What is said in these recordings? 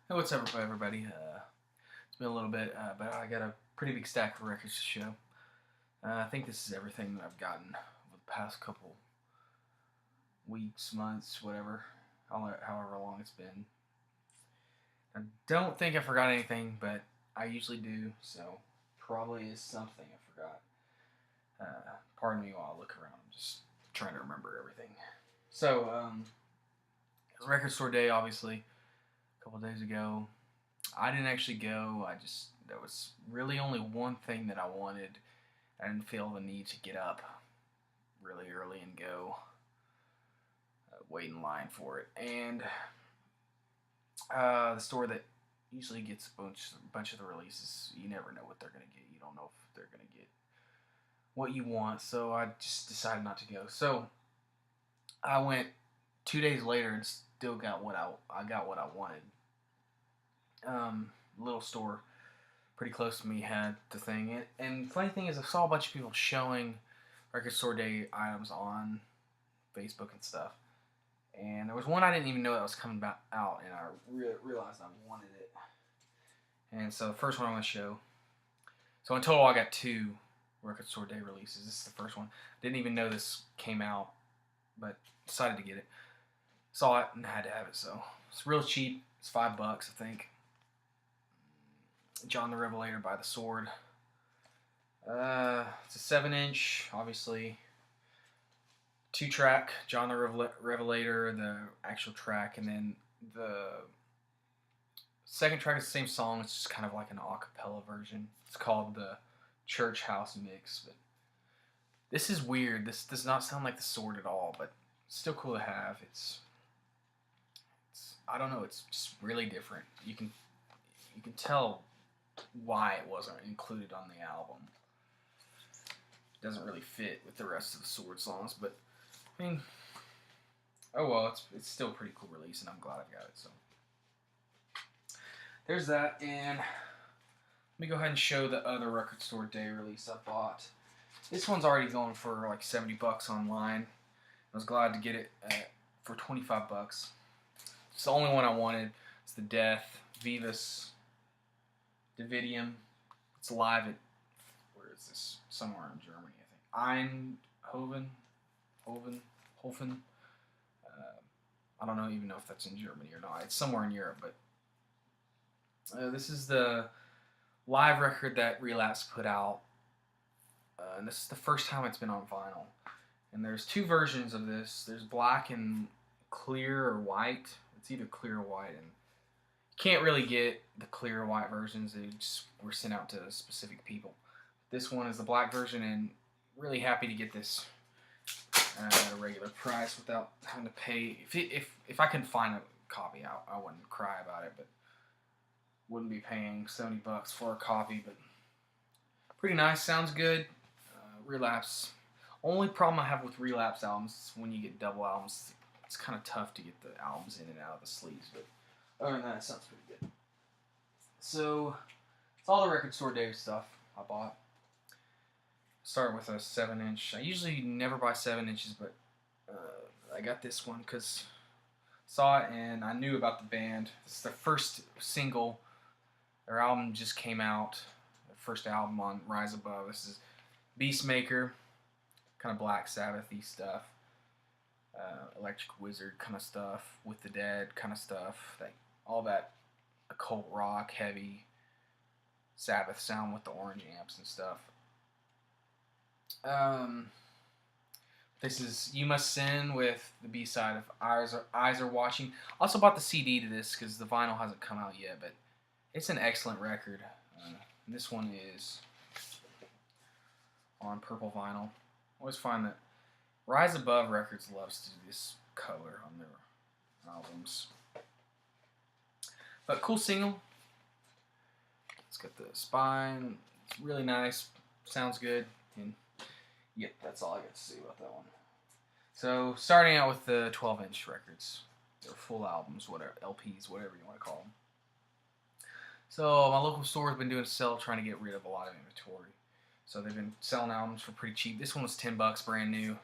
Hey, what's up, everybody? It's been a little bit, but I got a pretty big stack of records to show. I think this is everything that I've gotten over the past couple weeks, months, whatever, however long it's been. I don't think I forgot anything, but I usually do, so probably is something I forgot. Pardon me while I look around. I'm just trying to remember everything. So, it was record store day, obviously, a couple days ago. I didn't actually go. There was really only one thing that I wanted. I didn't feel the need to get up really early and go wait in line for it. And the store that usually gets a bunch of the releases, you never know what they're going to get. You don't know if they're going to get what you want. So I just decided not to go. So I went 2 days later and still got what I got what I wanted. Little store pretty close to me had the thing. And the funny thing is, I saw a bunch of people showing record store day items on Facebook and stuff. And there was one I didn't even know that was coming out, and I realized I wanted it. And so the first one I'm going to show. So in total, I got 2 record store day releases. This is the first one. Didn't even know this came out, but decided to get it. Saw it and had to have it. So it's real cheap. It's $5, I think. John the Revelator by the Sword. It's a 7-inch, obviously. 2-track, John the Revelator, the actual track, and then the second track is the same song. It's just kind of like an a cappella version. It's called the Church House Mix. But this is weird. This does not sound like the Sword at all, but it's still cool to have. It's I don't know. It's just really different. You can tell why it wasn't included on the album. It doesn't really fit with the rest of the Sword songs, but I mean, oh well, it's still a pretty cool release, and I'm glad I got it. So there's that, and let me go ahead and show the other record store day release I bought. This one's already going for like $70 online. I was glad to get it for $25. It's the only one I wanted. It's the Death Vivus Davidian. It's live at, where is this? Somewhere in Germany, I think. Hofen. I don't know even know if that's in Germany or not. It's somewhere in Europe, but this is the live record that Relapse put out, and this is the first time it's been on vinyl. And there's 2 versions of this. There's black and clear or white. It's either clear or white, and can't really get the clear or white versions. They just were sent out to specific people. This one is the black version, and really happy to get this at a regular price without having to pay. If I can find a copy, I wouldn't cry about it, but wouldn't be paying $70 for a copy. But pretty nice, sounds good. Relapse. Only problem I have with Relapse albums is when you get double albums, it's kind of tough to get the albums in and out of the sleeves, but other than that, it sounds pretty good. So, it's all the record store day stuff I bought. Start with a 7-inch. I usually never buy 7 inches, but I got this one because saw it and I knew about the band. It's their first single. Their album just came out. Their first album on Rise Above. This is Beastmaker, kind of Black Sabbath-y stuff. Electric Wizard kind of stuff, With the Dead kind of stuff, all that occult rock, heavy Sabbath sound with the orange amps and stuff. This is You Must Sin with the B-side of Eyes Are Watching. Also bought the CD to this because the vinyl hasn't come out yet, but it's an excellent record. This one is on purple vinyl. I always find that Rise Above Records loves to do this color on their albums. But cool single. It's got the spine. It's really nice. Sounds good. And yep, that's all I got to say about that one. So starting out with the 12-inch records. They're full albums, whatever, LPs, whatever you want to call them. So my local store has been doing a sale trying to get rid of a lot of inventory. So they've been selling albums for pretty cheap. This one was $10 brand new.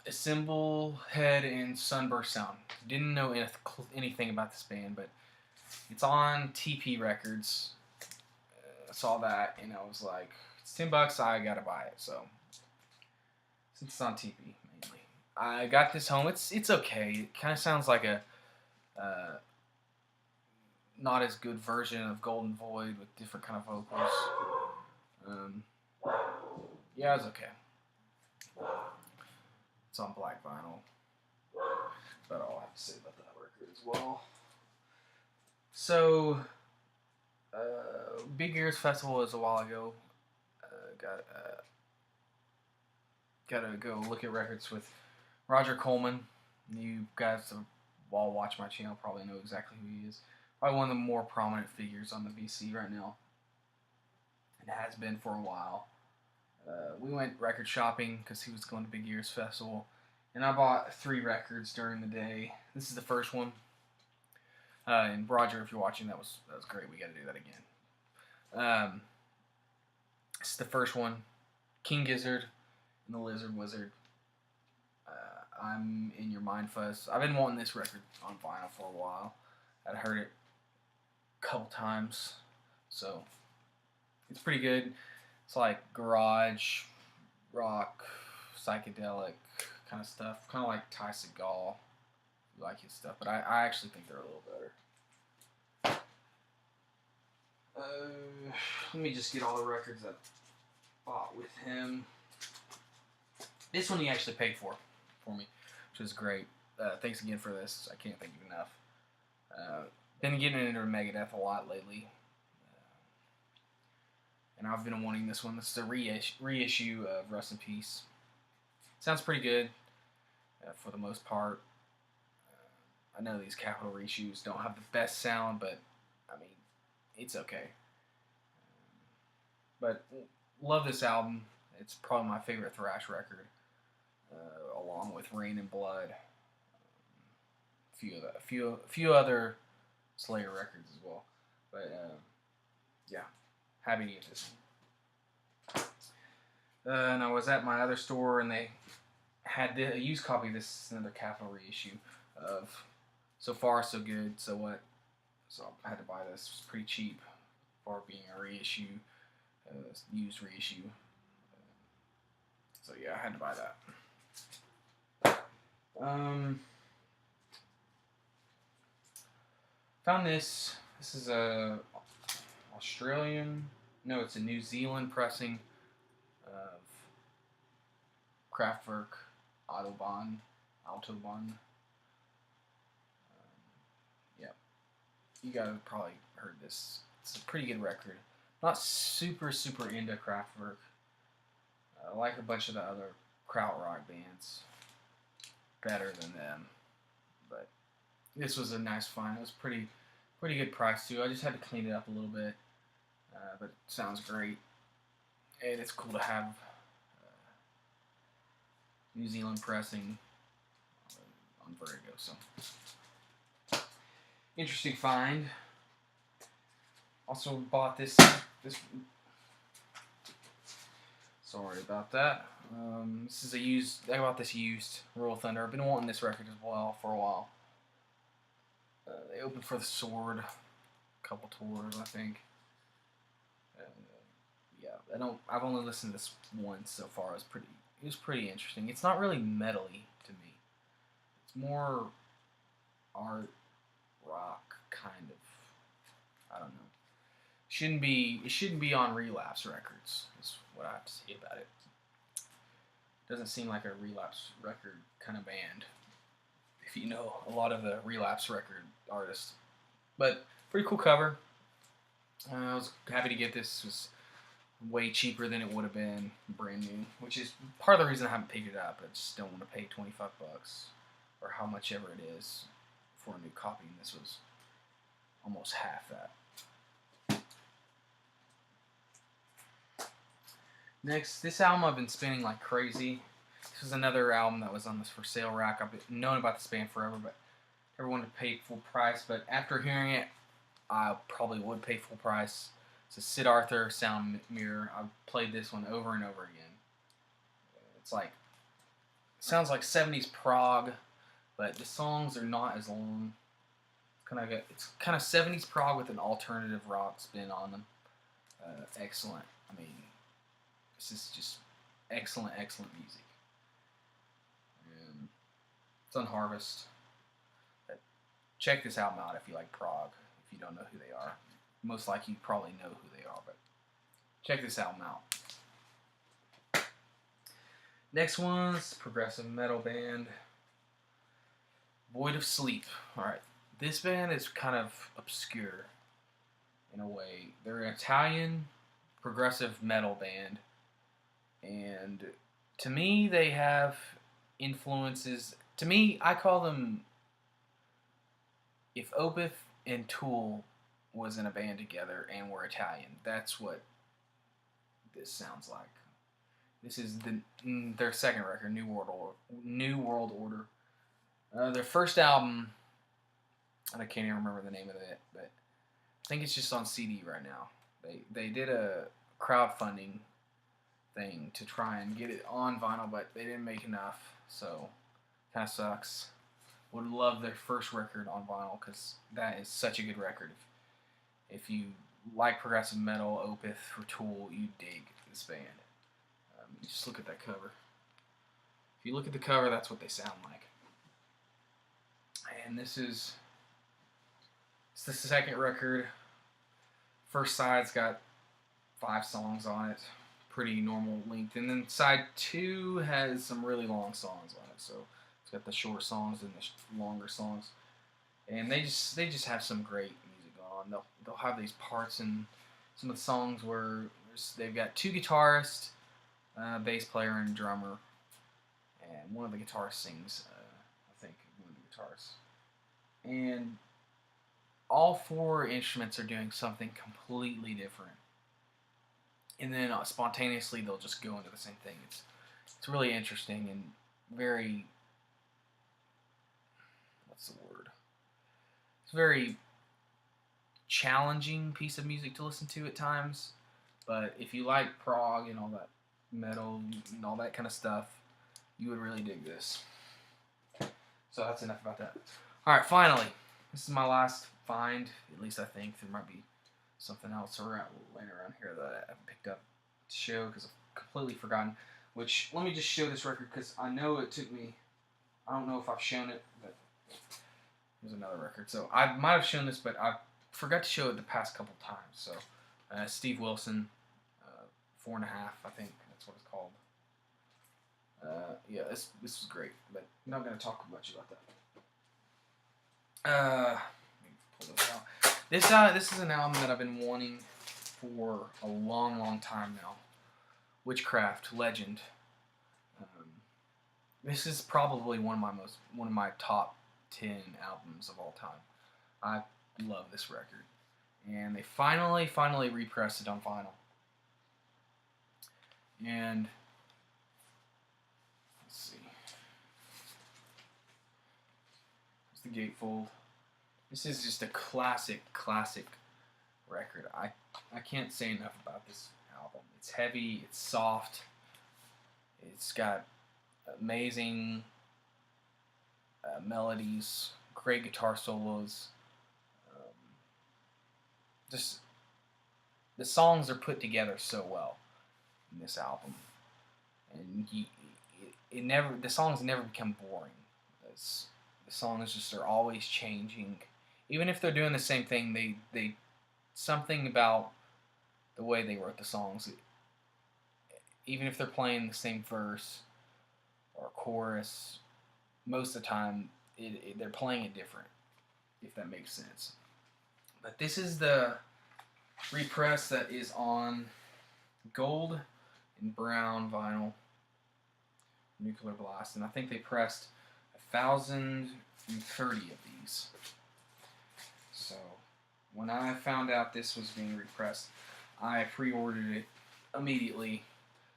A Symbol, Head, and Sunburst Sound. Didn't know anything about this band, but It's on TP Records. I saw that and I was like, it's $10. I gotta buy it. So since it's on TP mainly, I got this home. It's okay. It kind of sounds like a not as good version of Golden Void with different kind of vocals. Um, yeah, it's okay. It's on black vinyl. That's about all I have to say about that record as well. So, Big Ears Festival was a while ago. Gotta go look at records with Roger Coleman. You guys that all watch my channel probably know exactly who he is. Probably one of the more prominent figures on the VC right now. It has been for a while. We went record shopping because he was going to Big Ears Festival, and I bought 3 records during the day. This is the first one. And Roger, if you're watching, that was great. We got to do that again. This is the first one, King Gizzard and the Lizard Wizard. I'm in Your Mind Fuzz. I've been wanting this record on vinyl for a while. I'd heard it a couple times, so it's pretty good. It's like garage, rock, psychedelic kind of stuff. Kind of like Ty Segall. You like his stuff, but I actually think they're a little better. Let me just get all the records I bought with him. This one he actually paid for me, which is great. Thanks again for this. I can't thank you enough. Been getting into Megadeth a lot lately. And I've been wanting this one. This is a reissue of Rust in Peace. Sounds pretty good for the most part. I know these Capitol reissues don't have the best sound, but I mean, it's okay. But love this album. It's probably my favorite thrash record, along with Rain and Blood. A few other Slayer records as well. But yeah, happy to get this one. And I was at my other store, and they had a used copy of this, another Capitol reissue of So Far So Good, So What. So I had to buy this. It was pretty cheap for being a reissue, used reissue. So yeah, I had to buy that. Found this. This is a Australian. No, it's a New Zealand pressing of Kraftwerk, Autobahn. Yeah, you guys have probably heard this. It's a pretty good record. Not super into Kraftwerk. I like a bunch of the other krautrock bands better than them, but this was a nice find. It was pretty good price too. I just had to clean it up a little bit, but it sounds great, and it's cool to have New Zealand pressing on Vertigo. So interesting find. Also bought this. Sorry about that. This is a used. I bought this used Royal Thunder. I've been wanting this record as well for a while. They opened for the Sword, a couple tours, I think. Yeah, I've only listened to this once so far. It was pretty interesting. It's not really metally to me. It's more art, rock kind of. I don't know. It shouldn't be on Relapse Records. Is what I have to say about it. Doesn't seem like a Relapse record kind of band, if you know a lot of the Relapse record artists. But pretty cool cover. I was happy to get this. It was way cheaper than it would have been brand new, which is part of the reason I haven't picked it up. I just don't want to pay $25 or how much ever it is for a new copy, and this was almost half that. Next, this album I've been spinning like crazy. This was another album that was on this for sale rack. I've known about this band forever, but never wanted to pay full price. But after hearing it, I probably would pay full price. It's a Sid Arthur Sound Mirror. I've played this one over and over again. It's like, it sounds like 70s Prague, but the songs are not as long. It's kind of 70s prog with an alternative rock spin on them. Excellent. I mean, this is just excellent music. And it's on Harvest. But check this album out if you like prog. If you don't know who they are, most likely you probably know who they are, but check this album out. Next one's progressive metal band, Void of Sleep. Alright, this band is kind of obscure in a way. They're an Italian progressive metal band, and to me they have influences. To me, I call them, if Opeth and Tool was in a band together and were Italian, that's what this sounds like. This is their second record, New World Order. Their first album, and I can't even remember the name of it, but I think it's just on CD right now. They did a crowdfunding thing to try and get it on vinyl, but they didn't make enough, so kind of sucks. Would love their first record on vinyl, because that is such a good record. If you like progressive metal, Opeth, or Tool, you dig this band. Just look at that cover. If you look at the cover, that's what they sound like. And it's the second record. First side's got 5 songs on it, pretty normal length, and then side 2 has some really long songs on it. So it's got the short songs and the longer songs, and they just have some great music going on. They'll have these parts in some of the songs where they've got 2 guitarists, bass player and drummer, and one of the guitarists sings. I think one of the guitarists, and all 4 instruments are doing something completely different, and then spontaneously they'll just go into the same thing. It's really interesting and very, what's the word? It's a very challenging piece of music to listen to at times, but if you like prog and all that metal and all that kind of stuff, you would really dig this. So that's enough about that. Alright, finally, this is my last find. At least I think. There might be something else laying around here that I haven't picked up to show because I've completely forgotten. Which, let me just show this record because I know it took me, I don't know if I've shown it, but there's another record. So I might have shown this, but I forgot to show it the past couple times. So Steve Wilson, 4.5, I think that's what it's called. Yeah, this was great, but I'm not going to talk much about that. Let me pull this out. This is an album that I've been wanting for a long time now. Witchcraft Legend. This is probably one of my top 10 albums of all time. I love this record, and they finally repressed it on vinyl. And let's see, here's the gatefold. This is just a classic record. I can't say enough about this album. It's heavy, it's soft, it's got amazing melodies, great guitar solos. Just the songs are put together so well in this album, and the songs never become boring. The songs just are always changing, even if they're doing the same thing. They something about the way they wrote the songs, even if they're playing the same verse or chorus, most of the time they're playing it different, if that makes sense. But this is the repress that is on gold and brown vinyl, Nuclear Blast, and I think they pressed 1,030 of these. So when I found out this was being repressed, I pre-ordered it immediately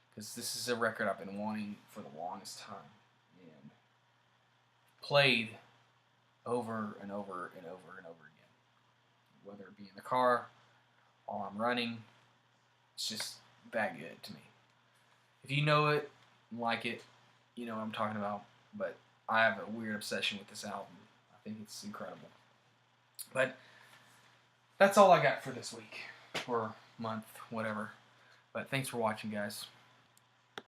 because this is a record I've been wanting for the longest time and played over and over and over and over again, whether it be in the car, while I'm running. It's just that good to me. If you know it, like it, you know what I'm talking about. But I have a weird obsession with this album. I think it's incredible. But that's all I got for this week or month, whatever. But thanks for watching, guys.